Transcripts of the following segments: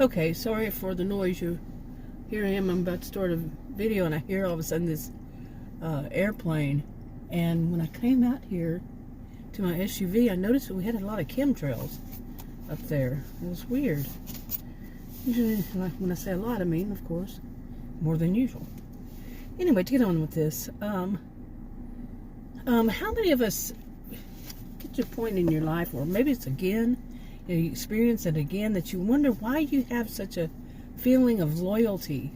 Okay, sorry for the noise. Here I am. I'm about to start a video, and I hear all of a sudden this airplane. And when I came out here to my SUV, I noticed that we had a lot of chemtrails up there. It was weird. Usually, when I say a lot, I mean, of course, more than usual. Anyway, to get on with this, how many of us get to a point in your life, or maybe it's again, you experience it again, that you wonder why you have such a feeling of loyalty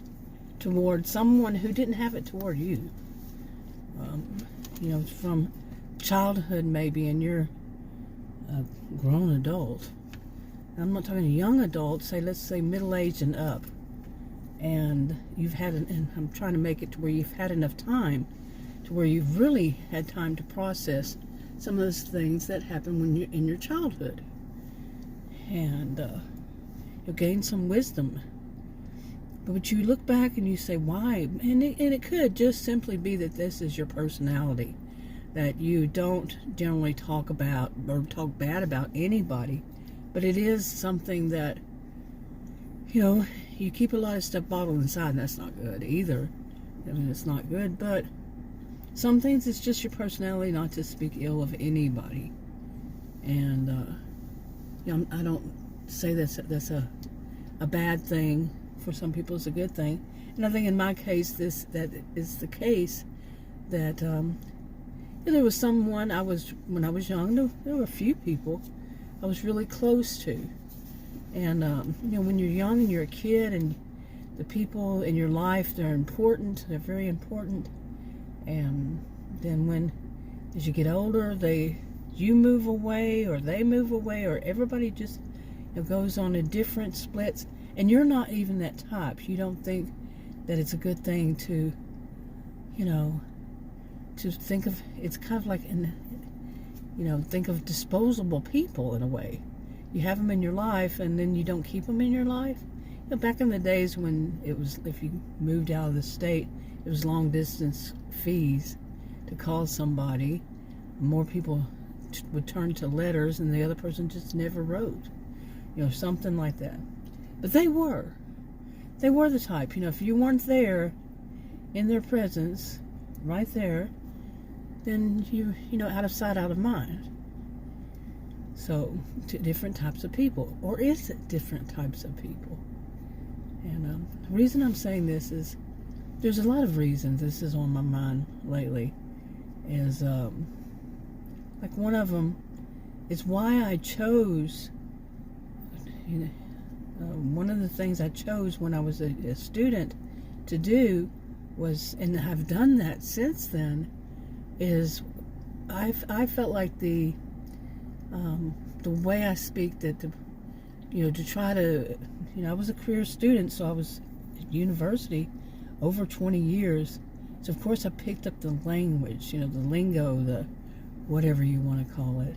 toward someone who didn't have it toward you? From childhood maybe, and you're a grown adult. I'm not talking a young adult, let's say middle-aged and up. And and I'm trying to make it to where you've had enough time to where you've really had time to process some of those things that happened when you're in your childhood. And you'll gain some wisdom. But you look back and you say, why? And it could just simply be that this is your personality, that you don't generally talk about or talk bad about anybody, but it is something that, you keep a lot of stuff bottled inside, and that's not good either. I mean, it's not good, but some things it's just your personality not to speak ill of anybody. And I don't say that's a bad thing. For some people it's a good thing. And I think in my case that is the case, that there was someone when I was young, there were a few people I was really close to. And when you're young and you're a kid, and the people in your life, they're important, they're very important. And then as you get older, you move away, or they move away, or everybody just goes on a different splits. And you're not even that type. You don't think that it's a good thing to think of. It's kind of like think of disposable people in a way. You have them in your life, and then you don't keep them in your life. Back in the days when it was, if you moved out of the state, it was long distance fees to call somebody. More people would turn to letters, and the other person just never wrote. Something like that. But they were the type, if you weren't there in their presence, right there, then out of sight, out of mind. So, different types of people. Or is it different types of people? And the reason I'm saying this is, there's a lot of reasons this is on my mind lately. Is, like one of them is why I chose, one of the things I chose when I was a student to do was, and I've done that since then, is I felt like the way I speak, that to try to, I was a career student, so I was at university over 20 years. So of course I picked up the language, the lingo, the whatever you want to call it.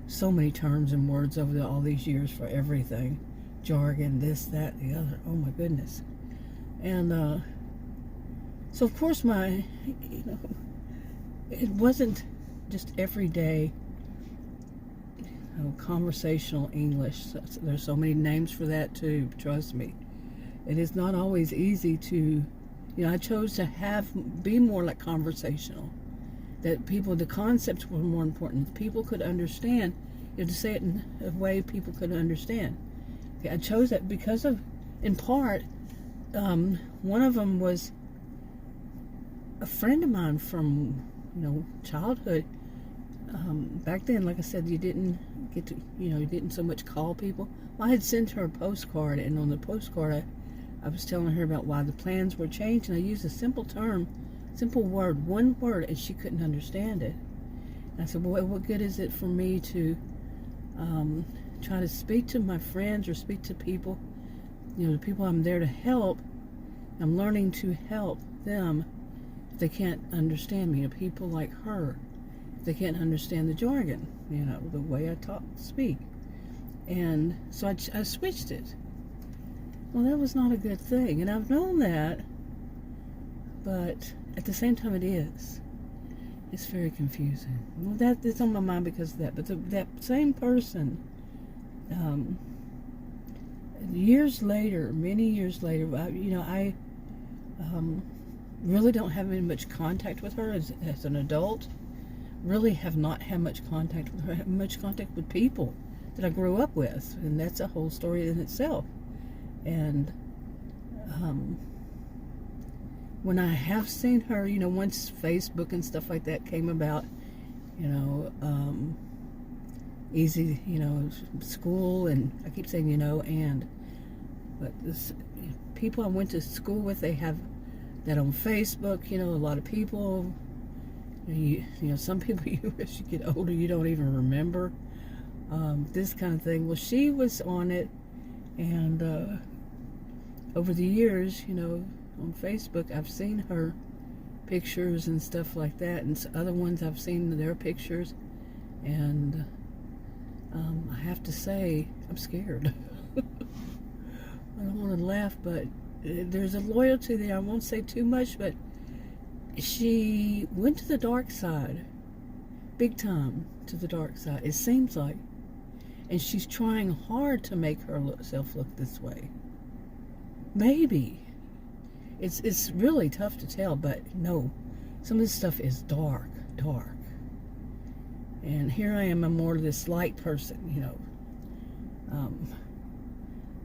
So many terms and words over all these years for everything. Jargon, this, that, the other. Oh my goodness. And so of course it wasn't just everyday conversational English. There's so many names for that too, trust me. It is not always easy to, I chose to be more like conversational. That the concepts were more important. People could understand, to say it in a way people could understand. I chose that because of, in part, one of them was a friend of mine from, childhood. Back then, like I said, you didn't get to, you didn't so much call people. Well, I had sent her a postcard, and on the postcard, I was telling her about why the plans were changed, and I used a simple word, one word, and she couldn't understand it. And I said, well, what good is it for me to try to speak to my friends or speak to people, the people I'm there to help? I'm learning to help them if they can't understand me. People like her, if they can't understand the jargon, the way I speak. And so I switched it. Well, that was not a good thing, and I've known that, but at the same time it is. It's very confusing. Well, it's on my mind because of that. But that same person years later, many years later, I really don't have any much contact with her as an adult. Really have not had much contact with her, much contact with people that I grew up with, and that's a whole story in itself. And when I have seen her, once Facebook and stuff like that came about, easy, school, and I keep saying, but this, people I went to school with, they have that on Facebook, a lot of people, some people, as you get older, you don't even remember, this kind of thing. Well, she was on it, and, over the years, on Facebook, I've seen her pictures and stuff like that, and other ones I've seen their pictures, and I have to say, I'm scared. I don't want to laugh, but there's a loyalty there. I won't say too much, but she went to the dark side, big time to the dark side, it seems like, and she's trying hard to make herself look this way. Maybe. It's really tough to tell, but no, some of this stuff is dark. And here I am, I'm more this light person,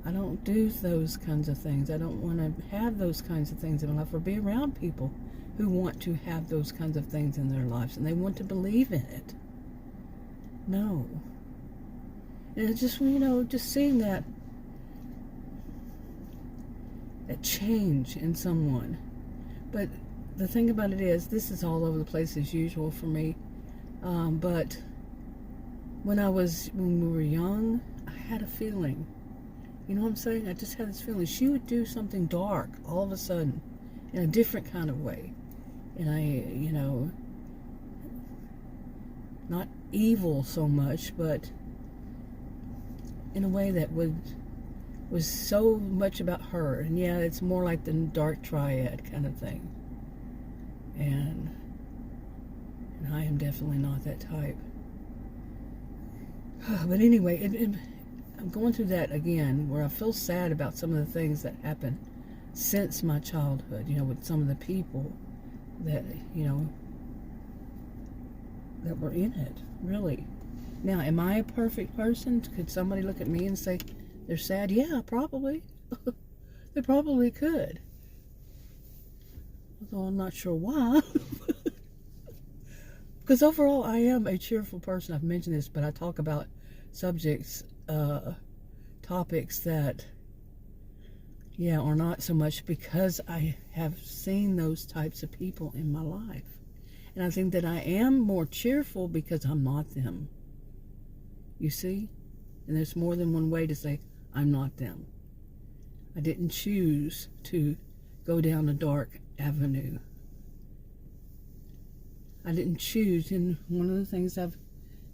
I don't do those kinds of things. I don't want to have those kinds of things in my life, or be around people who want to have those kinds of things in their lives, and they want to believe in it. No. And it's just, just seeing that change in someone. But the thing about it is, this is all over the place as usual for me. But when we were young, I had a feeling. You know what I'm saying? I just had this feeling. She would do something dark all of a sudden, in a different kind of way. And not evil so much, but in a way that was so much about her. And yeah, it's more like the dark triad kind of thing. And I am definitely not that type. But anyway, I'm going through that again, where I feel sad about some of the things that happened since my childhood, with some of the people that, that were in it, really. Now, am I a perfect person? Could somebody look at me and say they're sad? Yeah, probably. They probably could. Although I'm not sure why. Because overall, I am a cheerful person. I've mentioned this, but I talk about subjects, topics that, are not so much, because I have seen those types of people in my life. And I think that I am more cheerful because I'm not them. You see? And there's more than one way to say, I'm not them. I didn't choose to go down a dark avenue. I didn't choose, and one of the things I've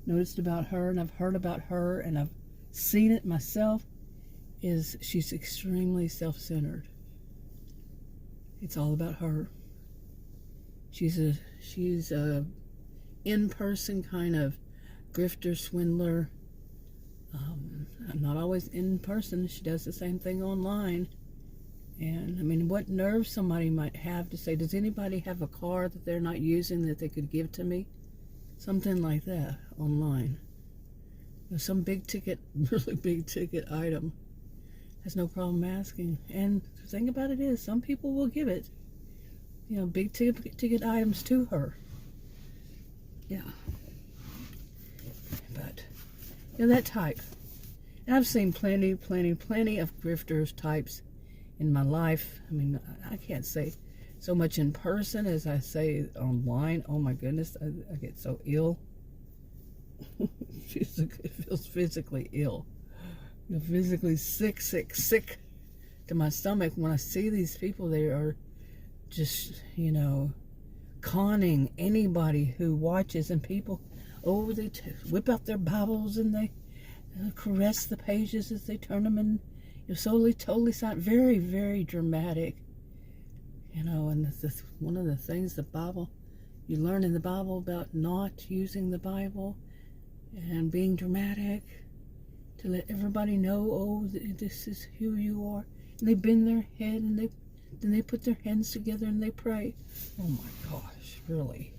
noticed about her, and I've heard about her, and I've seen it myself, is she's extremely self-centered. It's all about her. She's a in-person kind of grifter, swindler. I'm not always in person. She does the same thing online. And I mean, what nerve somebody might have to say, does anybody have a car that they're not using that they could give to me? Something like that online. Some big ticket, really big ticket item. Has no problem asking. And the thing about it is, some people will give it, big ticket items to her. Yeah. But, that type. And I've seen plenty of grifters types in my life. I mean, I can't say so much in person as I say online. Oh my goodness, I get so ill. It feels physically ill. Physically sick to my stomach when I see these people. They are just, conning anybody who watches, and people, they whip out their Bibles and they caress the pages as they turn them, and totally silent, very, very dramatic, and one of the things the Bible, you learn in the Bible about not using the Bible and being dramatic, to let everybody know, oh, this is who you are. And they bend their head and then they put their hands together and they pray. Oh my gosh, really.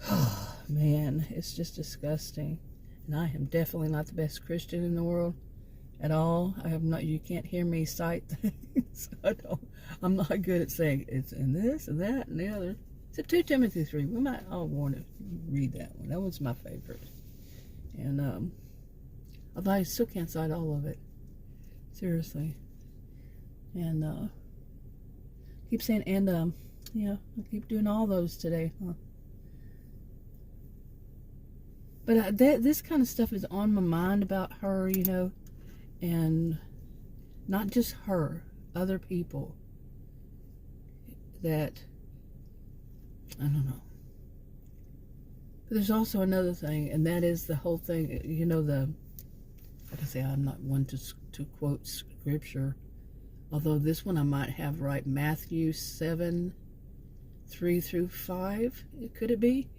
Oh, man, it's just disgusting. And I am definitely not the best Christian in the world at all. I have not. You can't hear me cite things. I'm not good at saying it's in this and that and the other. Except 2 Timothy 3. We might all want to read that one. That one's my favorite. And although I still can't cite all of it. Seriously. And keep saying, and yeah, I keep doing all those today, huh? But this kind of stuff is on my mind about her, you know, and not just her, other people that, I don't know. But there's also another thing, and that is the whole thing, you know, like I say, I'm not one to quote scripture, although this one I might have right, Matthew 7, 3 through 5, could it be?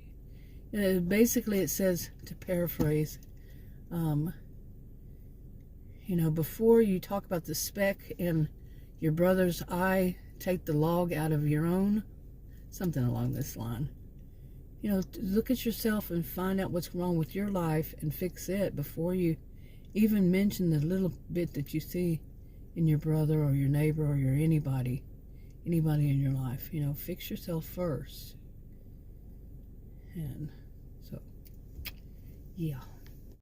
Basically, it says, to paraphrase, you know, before you talk about the speck in your brother's eye, take the log out of your own. Something along this line. You know, look at yourself and find out what's wrong with your life and fix it before you even mention the little bit that you see in your brother or your neighbor or your anybody in your life. You know, fix yourself first. And so, yeah.